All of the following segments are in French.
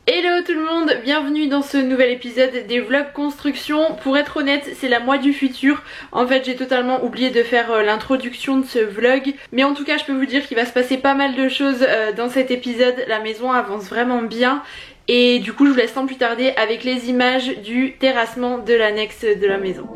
Hello tout le monde, bienvenue dans ce nouvel épisode des vlogs construction. Pour être honnête, c'est la moi du futur. En fait, j'ai totalement oublié de faire l'introduction de ce vlog. Mais en tout cas, je peux vous dire qu'il va se passer pas mal de choses dans cet épisode. La maison avance vraiment bien. Et du coup, je vous laisse sans plus tarder avec les images du terrassement de l'annexe de la maison.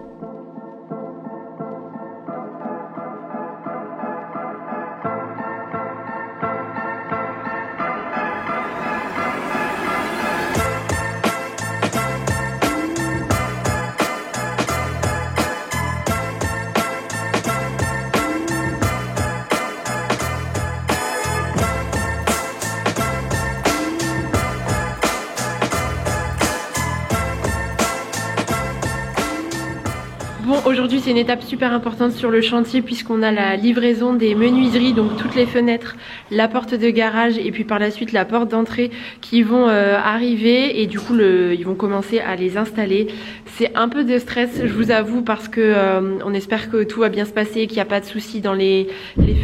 Bon, aujourd'hui c'est une étape super importante sur le chantier puisqu'on a la livraison des menuiseries, donc toutes les fenêtres, la porte de garage et puis par la suite la porte d'entrée qui vont arriver et du coup ils vont commencer à les installer. C'est un peu de stress, je vous avoue, parce que on espère que tout va bien se passer, qu'il n'y a pas de soucis dans les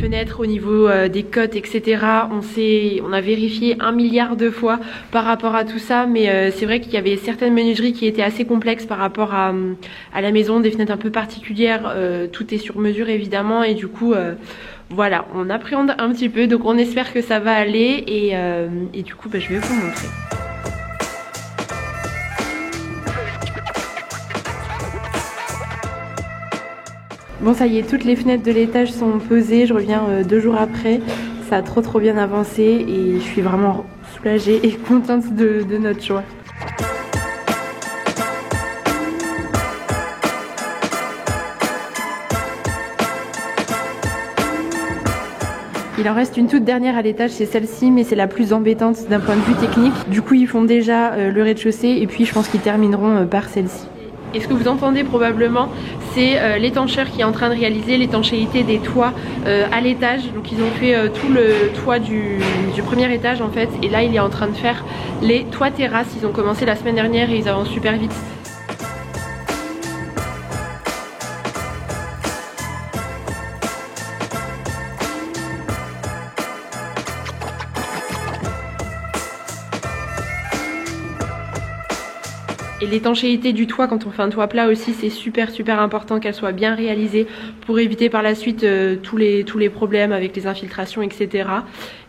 fenêtres au niveau des cotes, etc. On a vérifié 1 milliard de fois par rapport à tout ça, mais c'est vrai qu'il y avait certaines menuiseries qui étaient assez complexes par rapport à la maison, des fenêtres un peu particulière, tout est sur mesure évidemment et du coup voilà, on appréhende un petit peu, donc on espère que ça va aller et du coup je vais vous montrer. Bon, ça y est, toutes les fenêtres de l'étage sont posées, je reviens 2 jours après, ça a trop bien avancé et je suis vraiment soulagée et contente de notre choix. Il en reste une toute dernière à l'étage, c'est celle-ci, mais c'est la plus embêtante d'un point de vue technique. Du coup, ils font déjà le rez-de-chaussée et puis je pense qu'ils termineront par celle-ci. Et ce que vous entendez probablement, c'est l'étancheur qui est en train de réaliser l'étanchéité des toits à l'étage. Donc ils ont fait tout le toit du premier étage en fait. Et là, il est en train de faire les toits terrasses. Ils ont commencé la semaine dernière et ils avancent super vite. Et l'étanchéité du toit quand on fait un toit plat aussi, c'est super important qu'elle soit bien réalisée pour éviter par la suite tous les problèmes avec les infiltrations, etc.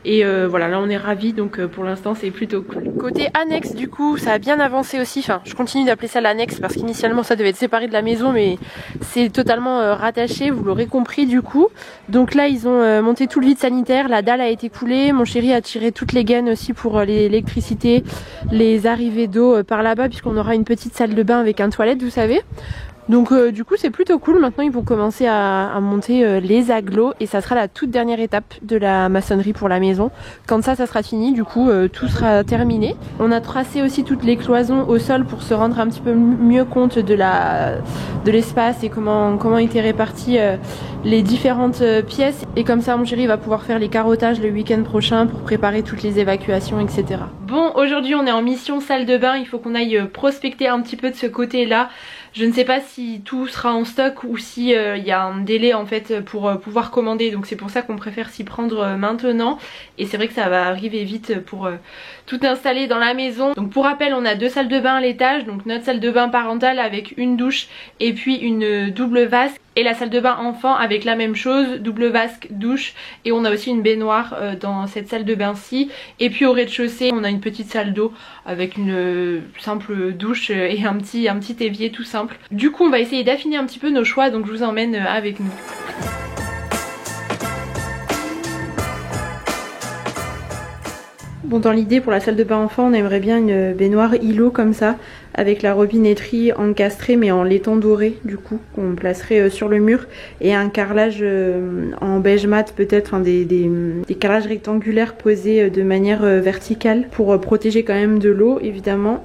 Et voilà, là on est ravis, donc pour l'instant c'est plutôt cool. Côté annexe du coup, ça a bien avancé aussi, enfin je continue d'appeler ça l'annexe parce qu'initialement ça devait être séparé de la maison, mais c'est totalement rattaché, vous l'aurez compris du coup. Donc là ils ont monté tout le vide sanitaire, la dalle a été coulée, mon chéri a tiré toutes les gaines aussi pour l'électricité, les arrivées d'eau par là-bas puisqu'on aura une petite salle de bain avec un toilette, vous savez. Donc du coup c'est plutôt cool. Maintenant ils vont commencer à monter les agglos et ça sera la toute dernière étape de la maçonnerie pour la maison. Quand ça sera fini, du coup tout sera terminé. On a tracé aussi toutes les cloisons au sol pour se rendre un petit peu mieux compte de l'espace et comment étaient réparties les différentes pièces. Et comme ça mon chéri va pouvoir faire les carottages le week-end prochain pour préparer toutes les évacuations, etc. Bon, aujourd'hui on est en mission salle de bain, il faut qu'on aille prospecter un petit peu de ce côté là. Je ne sais pas si tout sera en stock ou si y a un délai en fait pour pouvoir commander, donc c'est pour ça qu'on préfère s'y prendre maintenant. Et c'est vrai que ça va arriver vite pour tout installer dans la maison. Donc pour rappel, on a 2 salles de bain à l'étage, donc notre salle de bain parentale avec une douche et puis une double vasque. Et la salle de bain enfant avec la même chose, double vasque, douche, et on a aussi une baignoire dans cette salle de bain-ci. Et puis au rez-de-chaussée, on a une petite salle d'eau avec une simple douche et un petit évier tout simple. Du coup on va essayer d'affiner un petit peu nos choix, donc je vous emmène avec nous. Bon, dans l'idée pour la salle de bain enfant, on aimerait bien une baignoire îlot comme ça, avec la robinetterie encastrée mais en laiton doré du coup, qu'on placerait sur le mur, et un carrelage en beige mat peut-être, enfin, des carrelages rectangulaires posés de manière verticale pour protéger quand même de l'eau évidemment.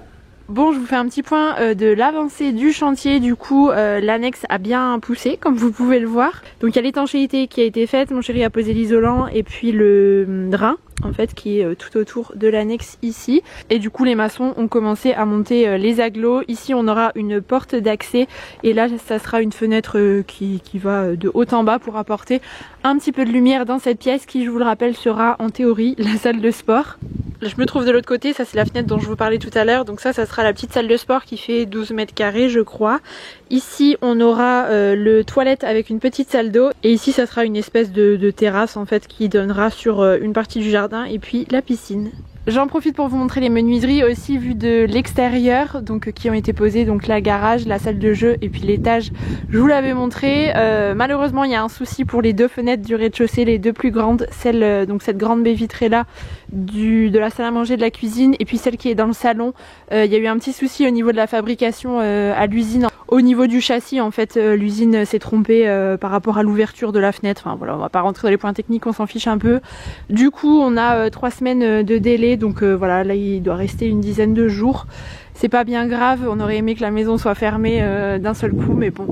Bon, je vous fais un petit point de l'avancée du chantier. Du coup, l'annexe a bien poussé, comme vous pouvez le voir. Donc il y a l'étanchéité qui a été faite, mon chéri a posé l'isolant et puis le drain. en fait qui est tout autour de l'annexe ici. Et du coup les maçons ont commencé à monter les agglos. Ici on aura une porte d'accès et là ça sera une fenêtre qui va de haut en bas pour apporter un petit peu de lumière dans cette pièce qui, je vous le rappelle, sera en théorie la salle de sport. Là, je me trouve de l'autre côté, ça c'est la fenêtre dont je vous parlais tout à l'heure, donc ça sera la petite salle de sport qui fait 12 mètres carrés je crois. Ici on aura le toilette avec une petite salle d'eau et ici ça sera une espèce de terrasse en fait qui donnera sur une partie du jardin et puis la piscine. J'en profite pour vous montrer les menuiseries aussi vues de l'extérieur, donc qui ont été posées, donc la garage, la salle de jeu et puis l'étage. Je vous l'avais montré. Malheureusement, il y a un souci pour les deux fenêtres du rez-de-chaussée, les deux plus grandes, celle donc cette grande baie vitrée là de la salle à manger, de la cuisine, et puis celle qui est dans le salon. Il y a eu un petit souci au niveau de la fabrication à l'usine. Au niveau du châssis, en fait, l'usine s'est trompée par rapport à l'ouverture de la fenêtre. Enfin voilà, on va pas rentrer dans les points techniques, on s'en fiche un peu. Du coup, on a 3 semaines de délai, donc voilà, là il doit rester une dizaine de jours. C'est pas bien grave, on aurait aimé que la maison soit fermée d'un seul coup, mais bon,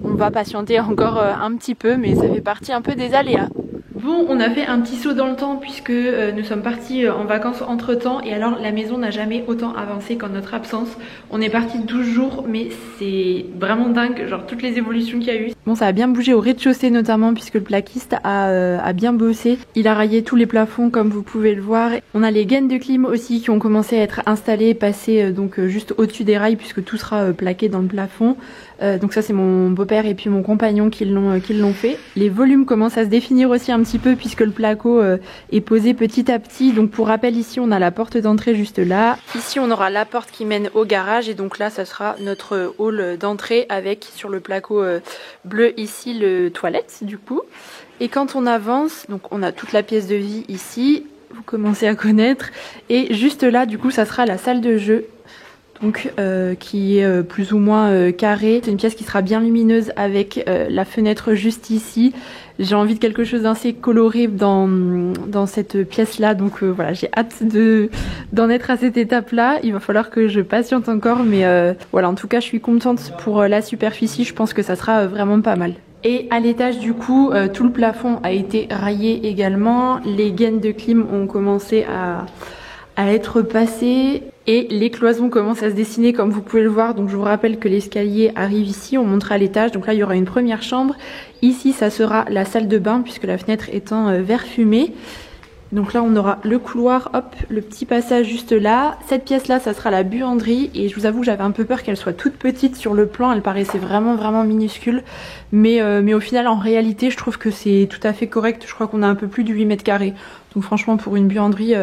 on va patienter encore un petit peu, mais ça fait partie un peu des aléas. Bon, on a fait un petit saut dans le temps puisque nous sommes partis en vacances entre temps et alors la maison n'a jamais autant avancé qu'en notre absence. On est parti 12 jours mais c'est vraiment dingue, genre toutes les évolutions qu'il y a eu. Bon, ça a bien bougé au rez-de-chaussée notamment puisque le plaquiste a bien bossé. Il a rayé tous les plafonds comme vous pouvez le voir. On a les gaines de clim aussi qui ont commencé à être installées, passées donc juste au-dessus des rails puisque tout sera plaqué dans le plafond. Donc ça c'est mon beau-père et puis mon compagnon qui l'ont fait. Les volumes commencent à se définir aussi un petit peu puisque le placo est posé petit à petit. Donc pour rappel, ici on a la porte d'entrée juste là. Ici on aura la porte qui mène au garage et donc là ça sera notre hall d'entrée avec sur le placo bleu ici le toilette du coup. Et quand on avance, donc on a toute la pièce de vie ici, vous commencez à connaître. Et juste là du coup ça sera la salle de jeu. Donc qui est plus ou moins carré. C'est une pièce qui sera bien lumineuse avec la fenêtre juste ici. J'ai envie de quelque chose d'assez coloré dans cette pièce là, donc voilà, j'ai hâte d'en être à cette étape là. Il va falloir que je patiente encore, mais voilà, en tout cas je suis contente pour la superficie, je pense que ça sera vraiment pas mal. Et à l'étage du coup, tout le plafond a été rayé également, les gaines de clim ont commencé à être passées et les cloisons commencent à se dessiner comme vous pouvez le voir. Donc je vous rappelle que l'escalier arrive ici, on monte à l'étage, donc là il y aura une première chambre. Ici ça sera la salle de bain puisque la fenêtre étant vert fumé. Donc là on aura le couloir, hop, le petit passage juste là. Cette pièce là ça sera la buanderie et je vous avoue que j'avais un peu peur qu'elle soit toute petite sur le plan, elle paraissait vraiment minuscule. Mais au final en réalité je trouve que c'est tout à fait correct, je crois qu'on a un peu plus de 8 mètres carrés. Donc franchement pour une buanderie...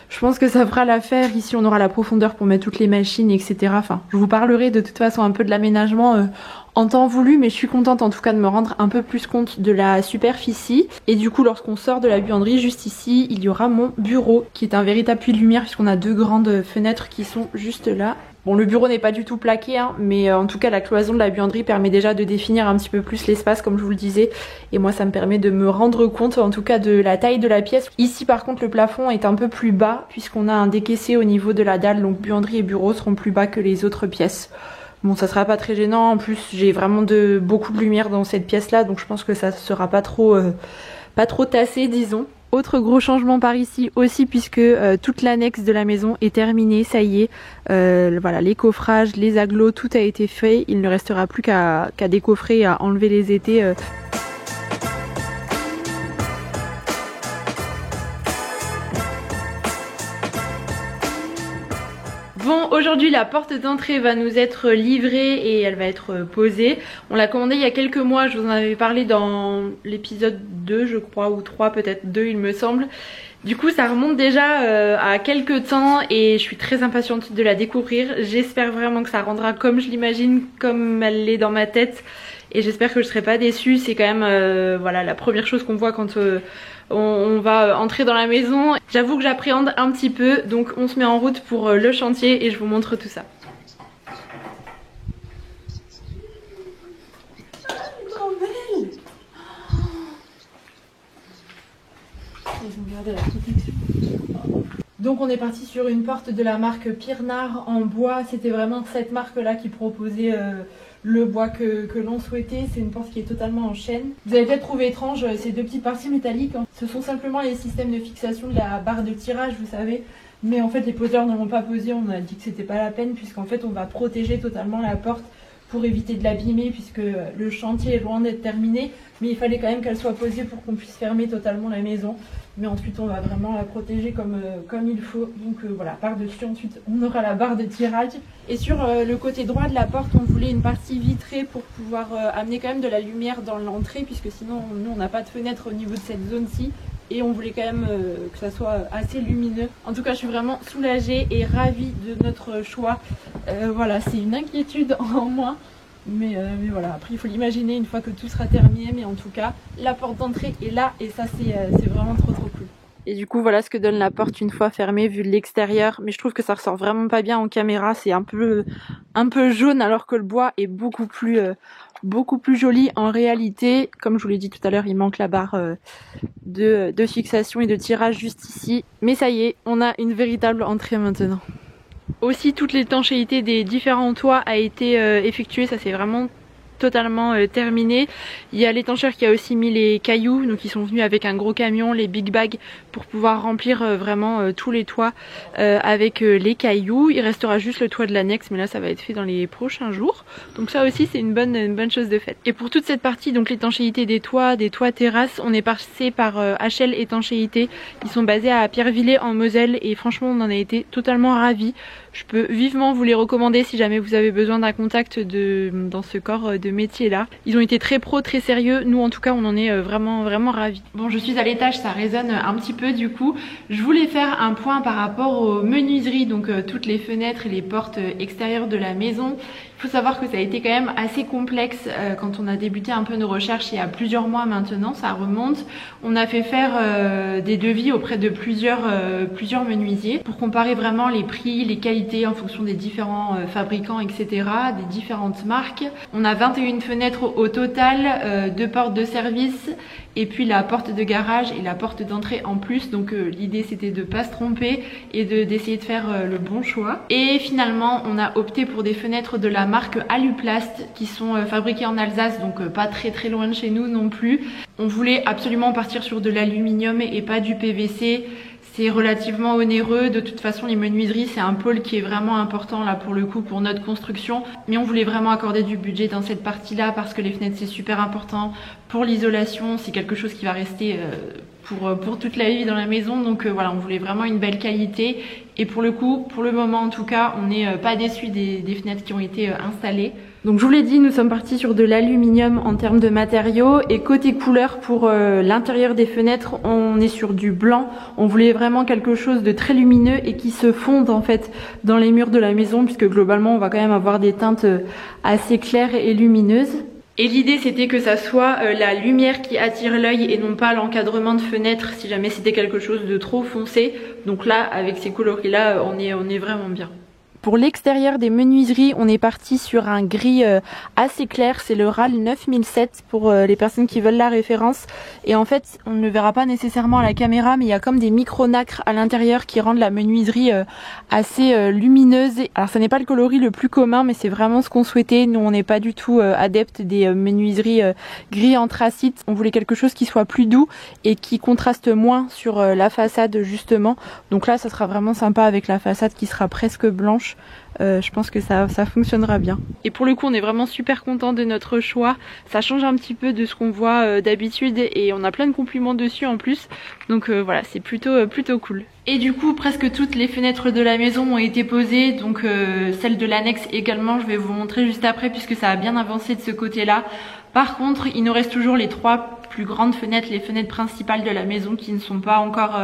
je pense que ça fera l'affaire. Ici on aura la profondeur pour mettre toutes les machines, etc. Enfin, je vous parlerai de toute façon un peu de l'aménagement en temps voulu, mais je suis contente en tout cas de me rendre un peu plus compte de la superficie. Et du coup lorsqu'on sort de la buanderie, juste ici, il y aura mon bureau qui est un véritable puits de lumière puisqu'on a 2 grandes fenêtres qui sont juste là. Bon, le bureau n'est pas du tout plaqué, hein, mais en tout cas la cloison de la buanderie permet déjà de définir un petit peu plus l'espace comme je vous le disais. Et moi ça me permet de me rendre compte en tout cas de la taille de la pièce. Ici par contre le plafond est un peu plus bas puisqu'on a un décaissé au niveau de la dalle, donc buanderie et bureau seront plus bas que les autres pièces. Bon, ça sera pas très gênant, en plus j'ai vraiment beaucoup de lumière dans cette pièce là, donc je pense que ça sera pas trop tassé disons. Autre gros changement par ici aussi puisque toute l'annexe de la maison est terminée, ça y est. Voilà, les coffrages, les agglos, tout a été fait. Il ne restera plus qu'à décoffrer et à enlever les étais. Bon, aujourd'hui la porte d'entrée va nous être livrée et elle va être posée. On l'a commandée il y a quelques mois, je vous en avais parlé dans l'épisode 2 je crois, ou 3 peut-être 2 il me semble. Du coup ça remonte déjà à quelques temps et je suis très impatiente de la découvrir. J'espère vraiment que ça rendra comme je l'imagine, comme elle l'est dans ma tête. Et j'espère que je serai pas déçue, c'est quand même voilà, la première chose qu'on voit quand on va entrer dans la maison. J'avoue que j'appréhende un petit peu, donc on se met en route pour le chantier et je vous montre tout ça. Trop belle. Ils ont gardé la protection. Donc on est parti sur une porte de la marque Pirnard en bois. C'était vraiment cette marque là qui proposait le bois que l'on souhaitait. C'est une porte qui est totalement en chêne. Vous avez peut-être trouvé étrange ces deux petites parties métalliques. Ce sont simplement les systèmes de fixation de la barre de tirage, vous savez. Mais en fait, les poseurs ne l'ont pas posé. On a dit que c'était pas la peine, puisqu'en fait, on va protéger totalement la porte pour éviter de l'abîmer, puisque le chantier est loin d'être terminé. Mais il fallait quand même qu'elle soit posée pour qu'on puisse fermer totalement la maison. Mais ensuite, on va vraiment la protéger comme il faut. Donc voilà, par-dessus, ensuite, on aura la barre de tirage. Et sur le côté droit de la porte, on voulait une partie vitrée pour pouvoir amener quand même de la lumière dans l'entrée, puisque sinon, nous, on n'a pas de fenêtre au niveau de cette zone-ci. Et on voulait quand même que ça soit assez lumineux. En tout cas, je suis vraiment soulagée et ravie de notre choix. Voilà, c'est une inquiétude en moins. Mais voilà, après il faut l'imaginer une fois que tout sera terminé. Mais en tout cas, la porte d'entrée est là et ça c'est vraiment trop cool. Et du coup, voilà ce que donne la porte une fois fermée vue de l'extérieur. Mais je trouve que ça ressort vraiment pas bien en caméra. C'est un peu jaune alors que le bois est beaucoup plus joli en réalité. Comme je vous l'ai dit tout à l'heure, il manque la barre de fixation et de tirage juste ici. Mais ça y est, on a une véritable entrée maintenant. Aussi, toute l'étanchéité des différents toits a été effectuée. Ça c'est vraiment totalement terminé. Il y a l'étancheur qui a aussi mis les cailloux, donc ils sont venus avec un gros camion, les big bags, pour pouvoir remplir vraiment tous les toits avec les cailloux. Il restera juste le toit de l'annexe, mais là ça va être fait dans les prochains jours. Donc ça aussi c'est une bonne chose de faite. Et pour toute cette partie, donc l'étanchéité des toits terrasses, on est passé par HL Étanchéité. Ils sont basés à Pierrevillers en Moselle et franchement on en a été totalement ravis. Je peux vivement vous les recommander si jamais vous avez besoin d'un contact dans ce corps de métier là. Ils ont été très pro, très sérieux. Nous en tout cas on en est vraiment ravis. Bon, je suis à l'étage, ça résonne un petit peu du coup. Je voulais faire un point par rapport aux menuiseries, donc toutes les fenêtres et les portes extérieures de la maison. Il faut savoir que ça a été quand même assez complexe quand on a débuté un peu nos recherches il y a plusieurs mois maintenant, ça remonte. On a fait faire des devis auprès de plusieurs menuisiers pour comparer vraiment les prix, les qualités en fonction des différents fabricants, etc., des différentes marques. On a 21 fenêtres au total, 2 portes de service et puis la porte de garage et la porte d'entrée en plus. Donc l'idée c'était de pas se tromper et d'essayer de faire le bon choix. Et finalement on a opté pour des fenêtres de la marque Aluplast qui sont fabriquées en Alsace, donc pas très loin de chez nous non plus. On voulait absolument partir sur de l'aluminium et pas du PVC. C'est relativement onéreux. De toute façon, les menuiseries, c'est un pôle qui est vraiment important là pour le coup pour notre construction. Mais on voulait vraiment accorder du budget dans cette partie-là parce que les fenêtres, c'est super important pour l'isolation. C'est quelque chose qui va rester pour toute la vie dans la maison. Donc voilà, on voulait vraiment une belle qualité. Et pour le coup, pour le moment en tout cas, on n'est pas déçus des fenêtres qui ont été installées. Donc je vous l'ai dit, nous sommes partis sur de l'aluminium en termes de matériaux. Et côté couleur, pour l'intérieur des fenêtres, on est sur du blanc. On voulait vraiment quelque chose de très lumineux et qui se fonde en fait dans les murs de la maison, puisque globalement on va quand même avoir des teintes assez claires et lumineuses. Et l'idée c'était que ça soit la lumière qui attire l'œil et non pas l'encadrement de fenêtre si jamais c'était quelque chose de trop foncé. Donc là avec ces coloris là on est vraiment bien. Pour l'extérieur des menuiseries, on est parti sur un gris assez clair, c'est le RAL 9007 pour les personnes qui veulent la référence. Et en fait, on ne le verra pas nécessairement à la caméra, mais il y a comme des micro-nacres à l'intérieur qui rendent la menuiserie assez lumineuse. Alors ça n'est pas le coloris le plus commun, mais c'est vraiment ce qu'on souhaitait. Nous, on n'est pas du tout adeptes des menuiseries gris anthracite. On voulait quelque chose qui soit plus doux et qui contraste moins sur la façade justement. Donc là, ça sera vraiment sympa avec la façade qui sera presque blanche. Je pense que ça fonctionnera bien. Et pour le coup on est vraiment super content de notre choix. Ça change un petit peu de ce qu'on voit d'habitude et on a plein de compliments dessus en plus. Donc voilà, c'est plutôt cool. Et du coup presque toutes les fenêtres de la maison ont été posées. Donc celle de l'annexe également, je vais vous montrer juste après puisque ça a bien avancé de ce côté là. Par contre il nous reste toujours les 3 plus grandes fenêtres, les fenêtres principales de la maison qui ne sont pas encore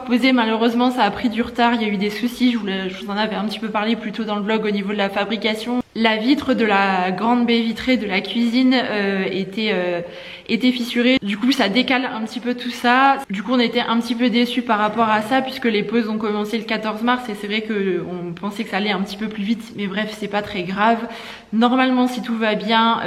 posées. Malheureusement ça a pris du retard, il y a eu des soucis, je vous en avais un petit peu parlé plus tôt dans le vlog au niveau de la fabrication. La vitre de la grande baie vitrée de la cuisine était fissurée, du coup ça décale un petit peu tout ça. Du coup on était un petit peu déçus par rapport à ça puisque les poses ont commencé le 14 mars et c'est vrai qu'on pensait que ça allait un petit peu plus vite, mais bref c'est pas très grave. Normalement si tout va bien,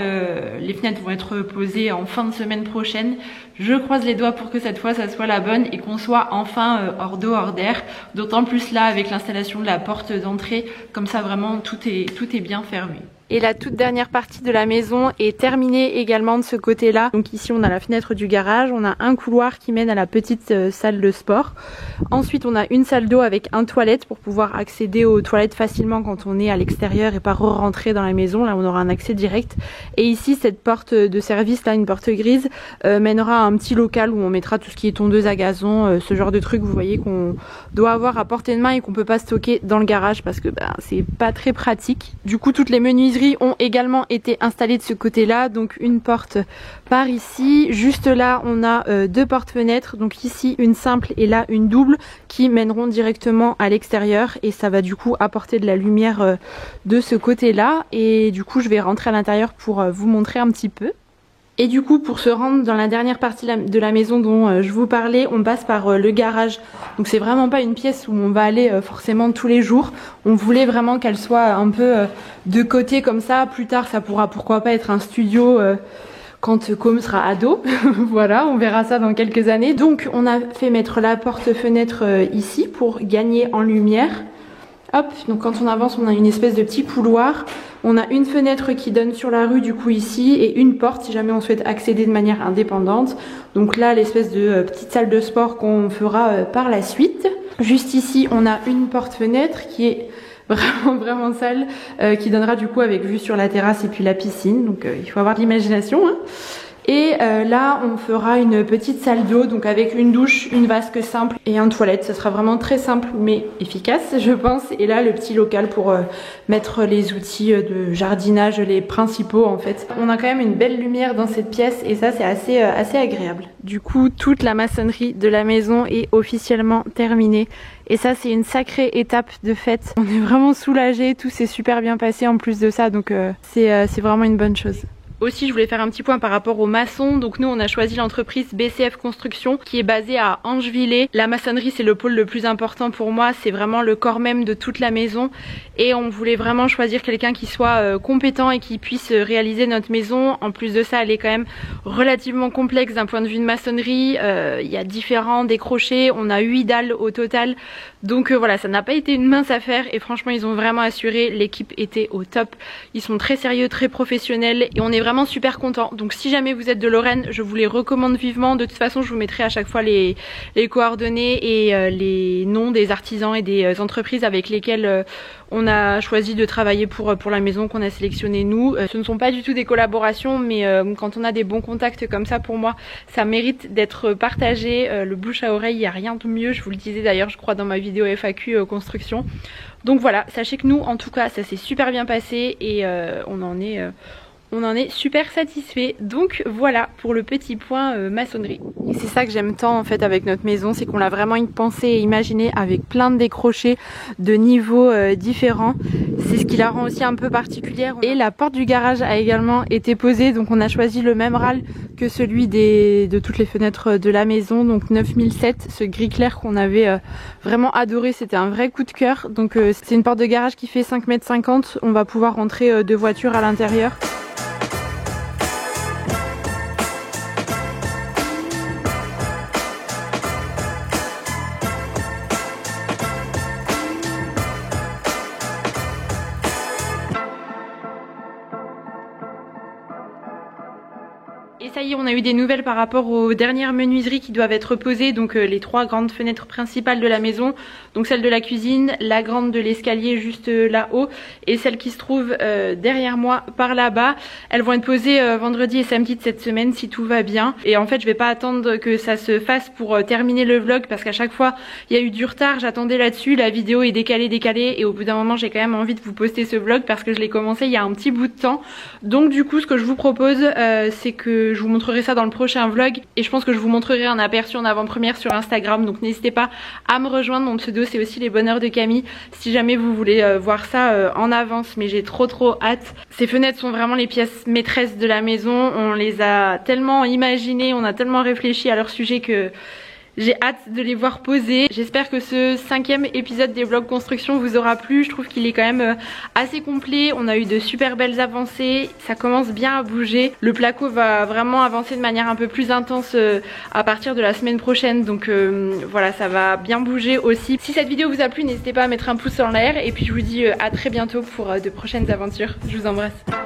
les fenêtres vont être posées en fin de semaine prochaine. Je croise les doigts pour que cette fois ça soit la bonne et qu'on soit enfin hors d'eau, hors d'air. D'autant plus là avec l'installation de la porte d'entrée, comme ça vraiment tout est bien fermé. Et la toute dernière partie de la maison est terminée également de ce côté-là. Donc ici on a la fenêtre du garage, on a un couloir qui mène à la petite salle de sport. Ensuite on a une salle d'eau avec un toilette pour pouvoir accéder aux toilettes facilement quand on est à l'extérieur et pas re-rentrer dans la maison. Là on aura un accès direct. Et ici cette porte de service, là une porte grise, mènera à un petit local où on mettra tout ce qui est tondeuse à gazon, ce genre de truc vous voyez qu'on doit avoir à portée de main et qu'on peut pas stocker dans le garage parce que c'est pas très pratique. Du coup toutes les menuiseries ont également été installées de ce côté-là, donc une porte par ici. Juste là, on a deux portes-fenêtres, donc ici une simple et là une double qui mèneront directement à l'extérieur et ça va du coup apporter de la lumière de ce côté-là. Et du coup, je vais rentrer à l'intérieur pour vous montrer un petit peu. Et du coup, pour se rendre dans la dernière partie de la maison dont je vous parlais, on passe par le garage. Donc c'est vraiment pas une pièce où on va aller forcément tous les jours. On voulait vraiment qu'elle soit un peu de côté comme ça. Plus tard, ça pourra pourquoi pas être un studio quand Com sera ado. Voilà, on verra ça dans quelques années. Donc on a fait mettre la porte-fenêtre ici pour gagner en lumière. Hop, donc quand on avance, on a une espèce de petit couloir. On a une fenêtre qui donne sur la rue du coup ici et une porte si jamais on souhaite accéder de manière indépendante. Donc là, l'espèce de petite salle de sport qu'on fera par la suite. Juste ici, on a une porte-fenêtre qui est vraiment sale, qui donnera du coup avec vue sur la terrasse et puis la piscine. Donc il faut avoir de l'imagination, hein. Et là on fera une petite salle d'eau, donc avec une douche, une vasque simple et un toilette. Ça sera vraiment très simple mais efficace je pense. Et là le petit local pour mettre les outils de jardinage, les principaux en fait. On a quand même une belle lumière dans cette pièce et ça c'est assez agréable. Du coup toute la maçonnerie de la maison est officiellement terminée. Et ça c'est une sacrée étape de fête. On est vraiment soulagés, tout s'est super bien passé en plus de ça, donc c'est vraiment une bonne chose. Aussi, je voulais faire un petit point par rapport aux maçons. Donc nous, on a choisi l'entreprise BCF Construction qui est basée à Angevillers. La maçonnerie, c'est le pôle le plus important pour moi. C'est vraiment le corps même de toute la maison. Et on voulait vraiment choisir quelqu'un qui soit compétent et qui puisse réaliser notre maison. En plus de ça, elle est quand même relativement complexe d'un point de vue de maçonnerie. Il y a différents décrochés. On a 8 dalles au total. Donc voilà, ça n'a pas été une mince affaire. Et franchement, ils ont vraiment assuré. L'équipe était au top. Ils sont très sérieux, très professionnels. Et on est vraiment super content. Donc si jamais vous êtes de Lorraine, je vous les recommande vivement. De toute façon, je vous mettrai à chaque fois les coordonnées et les noms des artisans et des entreprises avec lesquelles on a choisi de travailler pour la maison qu'on a sélectionnée nous. Ce ne sont pas du tout des collaborations, mais quand on a des bons contacts comme ça, pour moi, ça mérite d'être partagé. Le bouche à oreille, il n'y a rien de mieux. Je vous le disais d'ailleurs, je crois, dans ma vidéo FAQ construction. Donc voilà, sachez que nous, en tout cas, ça s'est super bien passé et on en est super satisfait. Donc voilà pour le petit point maçonnerie. Et c'est ça que j'aime tant en fait avec notre maison, c'est qu'on l'a vraiment pensé et imaginé avec plein de décrochés de niveaux différents. C'est ce qui la rend aussi un peu particulière. Et la porte du garage a également été posée, donc on a choisi le même râle que celui de toutes les fenêtres de la maison, donc 9007, ce gris clair qu'on avait vraiment adoré, c'était un vrai coup de cœur. Donc c'est une porte de garage qui fait 5,50 m, on va pouvoir rentrer deux voitures à l'intérieur. Et ça y est, on a eu des nouvelles par rapport aux dernières menuiseries qui doivent être posées. Donc les 3 grandes fenêtres principales de la maison. Donc celle de la cuisine, la grande de l'escalier juste là-haut et celle qui se trouve derrière moi par là-bas. Elles vont être posées vendredi et samedi de cette semaine si tout va bien. Et en fait, je vais pas attendre que ça se fasse pour terminer le vlog parce qu'à chaque fois, il y a eu du retard. J'attendais là-dessus, la vidéo est décalée et au bout d'un moment, j'ai quand même envie de vous poster ce vlog parce que je l'ai commencé il y a un petit bout de temps. Donc du coup, ce que je vous propose, c'est que je vous montrerai ça dans le prochain vlog et je pense que je vous montrerai un aperçu en avant-première sur Instagram, donc n'hésitez pas à me rejoindre. Mon pseudo c'est aussi les bonheurs de Camille si jamais vous voulez voir ça en avance, mais j'ai trop hâte. Ces fenêtres sont vraiment les pièces maîtresses de la maison, on les a tellement imaginées, on a tellement réfléchi à leur sujet que J'ai hâte de les voir poser. J'espère que ce 5e épisode des vlogs construction vous aura plu. Je trouve qu'il est quand même assez complet. On a eu de super belles avancées. Ça commence bien à bouger. Le placo va vraiment avancer de manière un peu plus intense à partir de la semaine prochaine. Donc voilà, ça va bien bouger aussi. Si cette vidéo vous a plu, n'hésitez pas à mettre un pouce en l'air. Et puis je vous dis à très bientôt pour de prochaines aventures. Je vous embrasse.